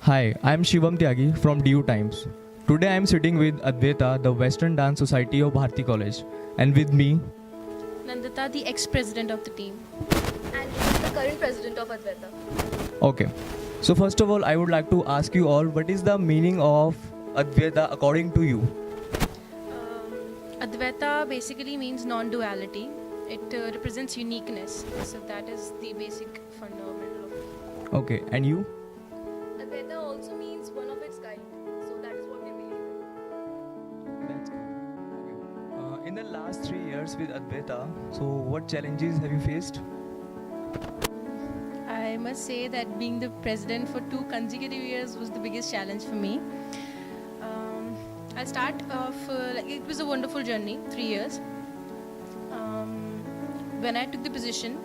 Hi, I am Shivam Tyagi from DU Times. Today I am sitting with Advaita, the Western Dance Society of Bharati College, and with me. Nandita, the ex-president of the team. And this is the current president of Advaita. Okay. So first of all, I would like to ask you all, what is the meaning of Advaita according to you? Advaita basically means non-duality. It represents uniqueness. So that is the basic fundamental of it. Okay, and you? Advaita also means one of its kind. So that is what we believe in. That's good. Okay. In the last 3 years with Advaita, so what challenges have you faced? I must say that being the president for 2 consecutive years was the biggest challenge for me. I'll start off, it was a wonderful journey, 3 years. When I took the position,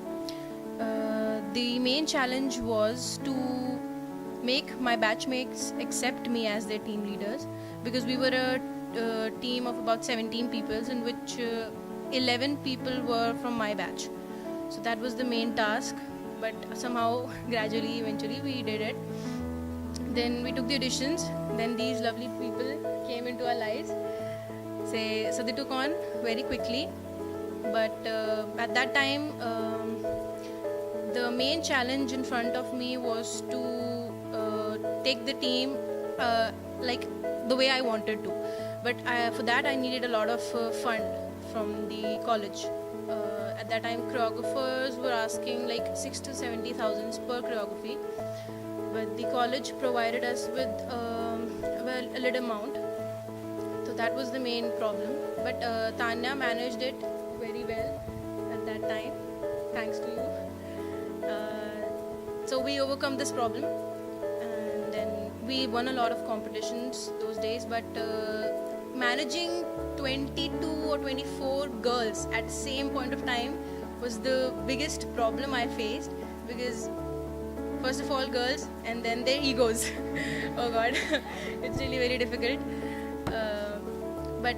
the main challenge was to make my batchmates accept me as their team leaders, because we were a team of about 17 people, in which 11 people were from my batch. So that was the main task, but somehow, gradually, eventually, we did it. Then we took the auditions, then these lovely people came into our lives. So they took on very quickly, but at that time, the main challenge in front of me was to take the team like the way I wanted to. But for that, I needed a lot of fund from the college. At that time, choreographers were asking like 60 to 70,000 per choreography, but the college provided us with a little amount. So that was the main problem. But Tanya managed it very well at that time, thanks to you. So we overcome this problem, and then we won a lot of competitions those days. But managing 22 or 24 girls at the same point of time was the biggest problem I faced, because first of all girls and then their egos. Oh god, it's really very difficult. But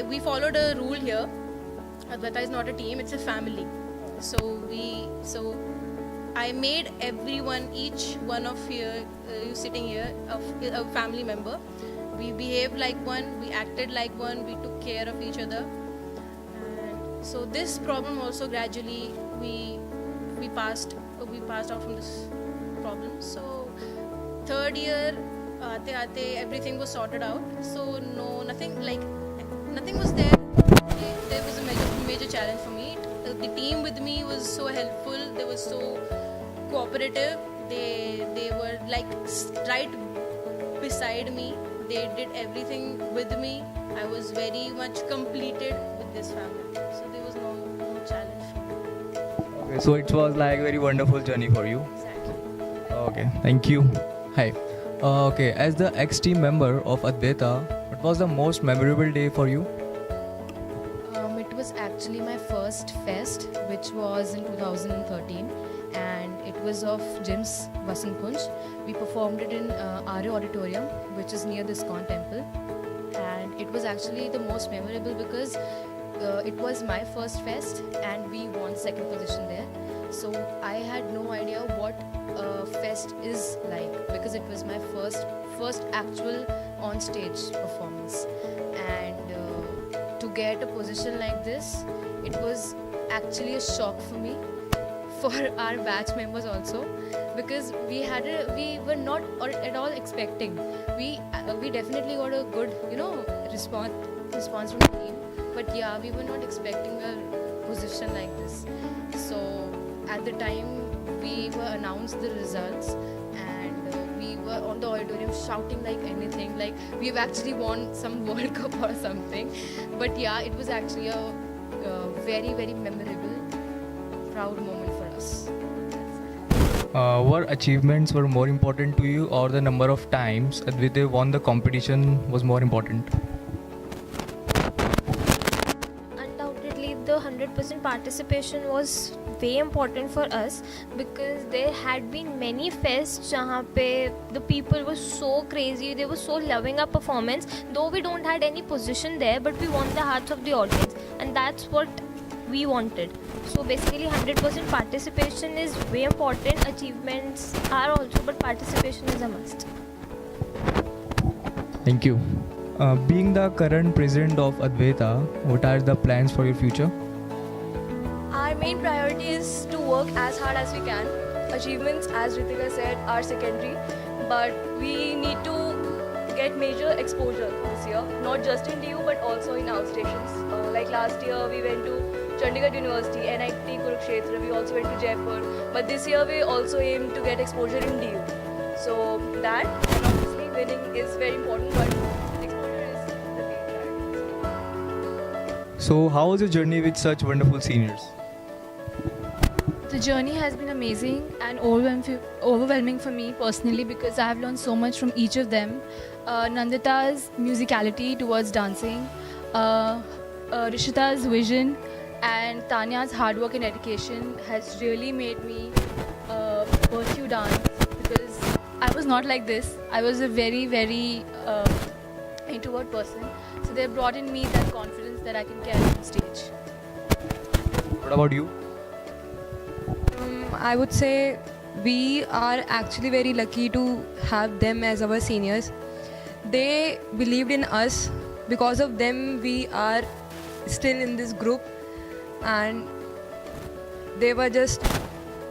we followed a rule here. Advaita is not a team, it's a family. So I made everyone, each one of you sitting here, a family member. We behaved like one, we acted like one, we took care of each other. And so this problem also gradually we passed out from this problem. So third year, everything was sorted out. So nothing was there. There was a major challenge for me. The team with me was so helpful. They were so cooperative. They were like right beside me. They did everything with me. I was very much completed with this family. So there was no challenge for me. Okay, so it was like very wonderful journey for you. Exactly. Okay, thank you. Hi. Okay, as the ex-team member of Advaita, what was the most memorable day for you? It was actually my first fest, which was in 2013, and it was of Jim's Vasant Kunj. We performed it in Arya Auditorium, which is near the ISKCON temple, and it was actually the most memorable because it was my first fest and we won second position there. So I had no idea what a fest is like, because it was my first actual on stage performance, and to get a position like this, it was actually a shock for me, for our batch members also, because we were not at all expecting. We definitely got a good response from the team, but yeah, we were not expecting a position like this. So at the time we were announced the results, and we were on the auditorium shouting like anything, like we've actually won some World Cup or something. But yeah, it was actually a very, very memorable, proud moment for us. What achievements were more important to you, or the number of times Advaita won the competition was more important? Undoubtedly, the 100% participation was way important for us, because there had been many fests jahan pe the people were so crazy, they were so loving our performance, though we don't had any position there, but we won the hearts of the audience, and that's what we wanted. So basically 100% participation is way important. Achievements are also, but participation is a must. Thank you. Being the current president of Advaita, what are the plans for your future? Our main priority is to work as hard as we can. Achievements, as Ritika said, are secondary, but we need to get major exposure this year, not just in DU but also in outstations. Like last year, we went to Chandigarh University, NIT Kurukshetra, we also went to Jaipur, but this year we also aim to get exposure in DU. So that, and obviously winning is very important, but exposure is the main priority. So, how was your journey with such wonderful seniors? The journey has been amazing and overwhelming for me personally because I have learned so much from each of them. Nandita's musicality towards dancing, Rishita's vision, and Tanya's hard work and dedication has really made me pursue dance because I was not like this. I was a very, very introvert person. So they brought in me that confidence that I can carry on stage. What about you? I would say we are actually very lucky to have them as our seniors. They believed in us. Because of them, we are still in this group, and they were just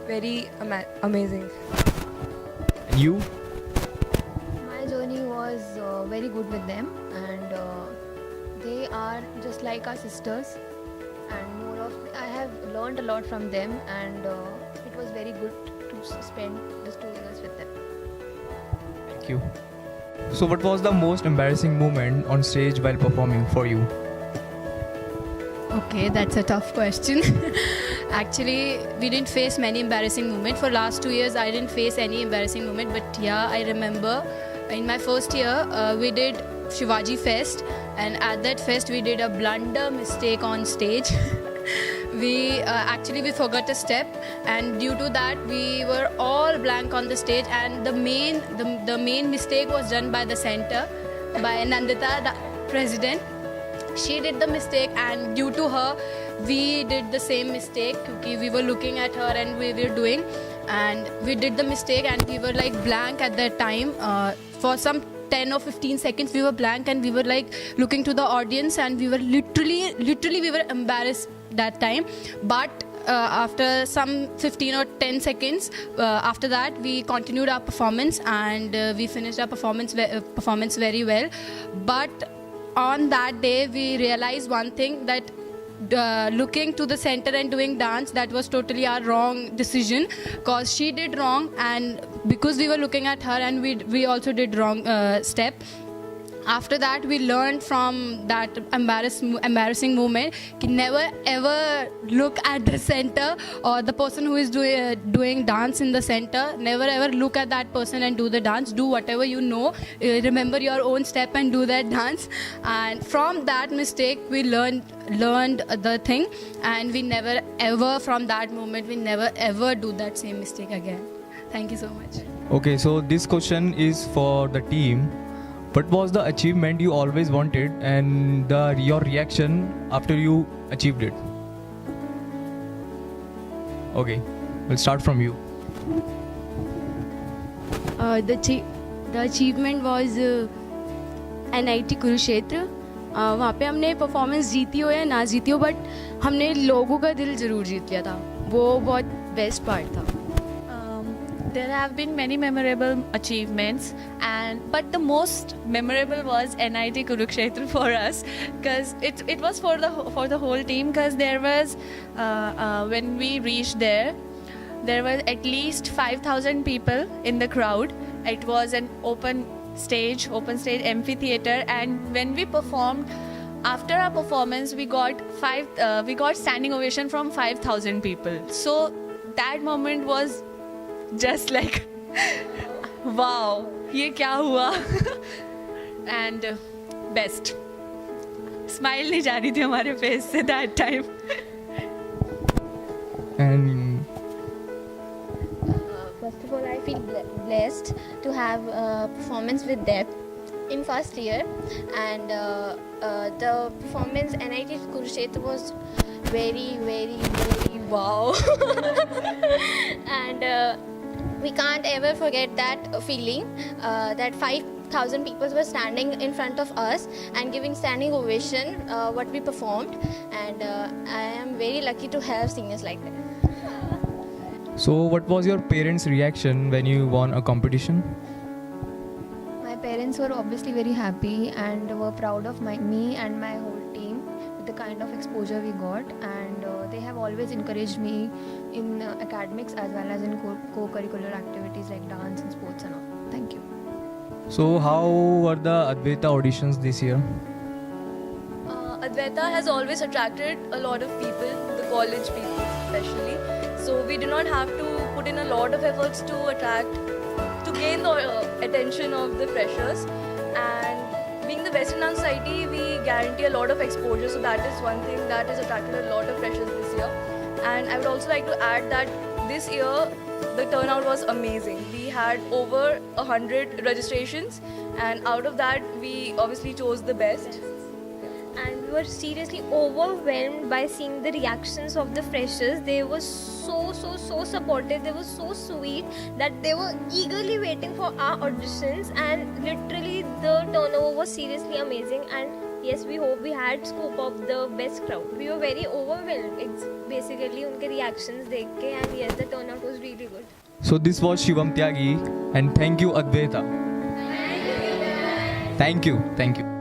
very amazing. And you? My journey was very good with them, and they are just like our sisters. And I have learned a lot from them, and it was very good to spend these 2 years with them. Thank you. So, what was the most embarrassing moment on stage while performing for you? Okay, that's a tough question. Actually, we didn't face many embarrassing moments. For last 2 years, I didn't face any embarrassing moment. But yeah, I remember in my first year, we did Shivaji Fest. And at that fest, we did a blunder mistake on stage. We forgot a step, and due to that, we were all blank on the stage. And the main mistake was done by the center, by Nandita, the president. She did the mistake, and due to her, we did the same mistake. Because we were looking at her and we were doing, and we did the mistake, and we were like blank at that time. For some 10 or 15 seconds, we were blank, and we were like looking to the audience, and we were literally we were embarrassed that time. But after some 15 or 10 seconds after that, we continued our performance, and we finished our performance very well. But on that day, we realized one thing, that looking to the center and doing dance, that was totally our wrong decision, because she did wrong, and because we were looking at her, and we also did wrong step. After that, we learned from that embarrassing moment कि never ever look at the center or the person who is doing dance in the center. Never ever look at that person and do the dance. Do whatever you know. Remember your own step and do that dance. And from that mistake, we learned the thing, and we never ever, from that moment, we never ever do that same mistake again. Thank you so much. Okay, so this question is for the team. What was the achievement you always wanted, and your reaction after you achieved it? Okay, we'll start from you. The achievement was NIT Kurukshetra. वहाँ पे हमने performance जीती हो या ना जीती हो, but हमने लोगों का दिल ज़रूर जीत लिया था. वो बहुत बेस्ट पार्ट था. There have been many memorable achievements, but the most memorable was NIT Kurukshetra for us, because it was for the whole team, because there was when we reached there was at least 5,000 people in the crowd. It was an open stage amphitheater, and when we performed, after our performance, we got standing ovation from 5,000 people. So that moment was just like wow, ये क्या हुआ. And best smile नहीं जा रही थी हमारे face से that time. And First of all, I feel blessed to have a performance with them in first year, and the performance NIT Kurukshetra was very, very, very wow. And we can't ever forget that feeling that 5,000 people were standing in front of us and giving standing ovation what we performed. And I am very lucky to have singers like that. So, what was your parents' reaction when you won a competition? My parents were obviously very happy and were proud of me and my whole team with the kind of exposure we got, and they have always encouraged me in academics as well as in co-curricular activities like dance and sports and all. Thank you. So, how were the Advaita auditions this year? Advaita has always attracted a lot of people, the college people especially. So we do not have to put in a lot of efforts to gain the attention of the freshers. And being the Western Dance Society, we guarantee a lot of exposure. So that is one thing that has attracted a lot of freshers this year. And I would also like to add that this year the turnout was amazing. We had over 100 registrations, and out of that we obviously chose the best. And we were seriously overwhelmed by seeing the reactions of the freshers. They were so supportive. They were so sweet that they were eagerly waiting for our auditions, and literally the turnover was seriously amazing. And yes, we hope we had scoop of the best crowd. We were very overwhelmed. It's basically उनके reactions देख के, and yes, the turnout was really good. So, this was Shivam Tyagi, and thank you, Advaita. Thank you.